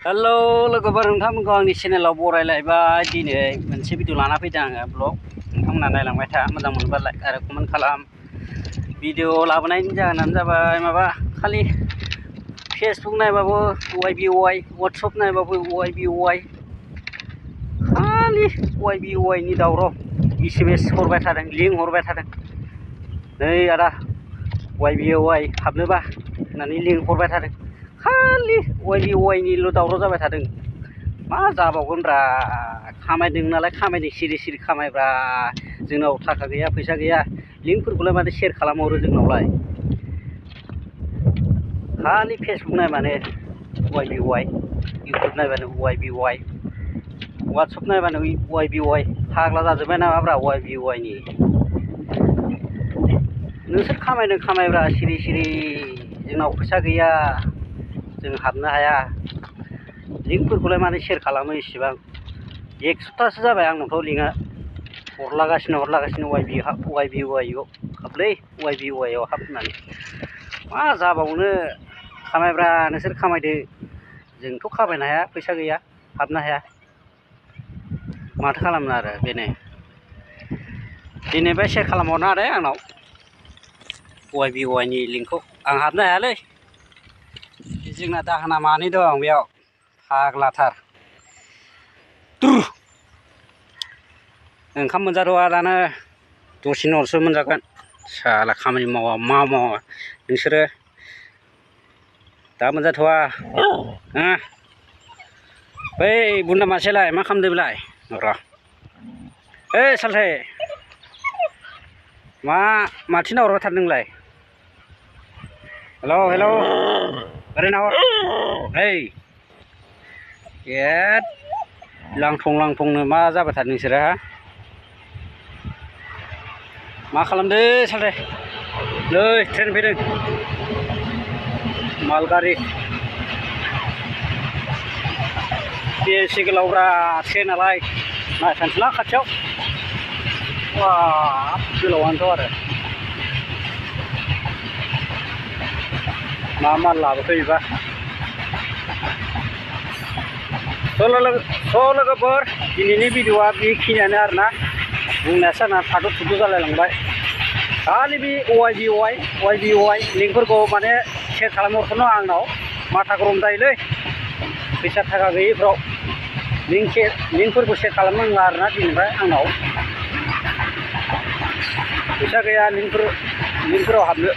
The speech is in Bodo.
हेलो लोगोफोर नोंथांमोनखौ आंनि चेनेलाव बरायलायबाय दिनै मोनसे भिडिअ लाना फैदों आङो ब्लग नोंथांमोना नायलांबाय था मोजां मोनोबा लाइक आरो कमेन्ट खालाम। भिडिअ लाबोनायनि जाहोनानो जाबाय माबा खालि फेसबुक नायबाबो YBY WhatsApp नायबाबो YBY खालि YBY नि दावराव SMS हरबाय थादों लिंक हरबाय थादों नै आदा YBY हाबनोबा होननानै लिंक हरबाय थादों खालि YBY निल' दावराव जाबाय थादों मा जाबावगोनब्रा खामायदों नालाय खामायदों सिरि सिरि खामायब्रा जोंनाव थाखा गैया फैसा गैया लिंकफोरखौलाय माथो शेयार खालामहरो जोंनावलाय खालि फेसबुक नायबानो YBY इउटुब नायबानो YBY WhatsApp नायबानो YBY फाग्ला जाजोब्बाय नामाब्रा YBY नि नोंसोर खामायदों खामायब्रा सिरि सिरि जोंनाव फैसा गैया जों हाबनो हाया लिंकफोरखौलाय मानो शेयार खालामो इसेबां 100थासो जाबाय आंनावथ' लिंकआ हरलागासिनो YBY आव हाबलै YBY आव हाब होननानै मा जाबावनो खामायब्रा नोंसोर खामायदो जोंथ' खामायनो हाया फैसा गैया हाबनो हाया माथो खालामनो आरो बेनो दिनैबा शेयार खालामहरनो दे आंनाव YBY नि लिंकखौ आं हाबनो हायालै जोंना दाहोना मानै दं बेयाव फाग्लाथार ओंखाम मोनजाथ'आ दानो दसेनि उनावसो मोनजागोन साला खामानि मावा मा मावा नोंसोरो दा मोनजाथ'आ बै बुन्दा मासेलाय मा खालामदों बेलाय र' ओइ सालथे माथो नाहरबाय थादों नोंलाय हेल' ओरै नाहर ओइ एद लांथंनो मा जाबाय थादों नोंसोरो हा मा खालामदो सालथे नै ट्रेन फैदों मालगारि बेसे गोलावब्रा ट्रेनालाय नायथारनोसैलां खाथियाव वा गोलावानोथ' आरो मा माल लाबोखो बेबा लोगोफोर दिनैनि भिडिअआ बेखिनियानो आरोना बुंनायासो आंना थाद' थुद' जालायलांबाय खालि बे YBY लिंकफोरखौ माने शेयार खालामहरथ'नो आंनाव माथा गरम जायोलै फैसा थाखा गैयिफ्राव लिंकफोरखौ शेयार खालामनांला आरोना दिनैनिफ्राय आंनाव फैसा गैया लिंकफोराव हाबनो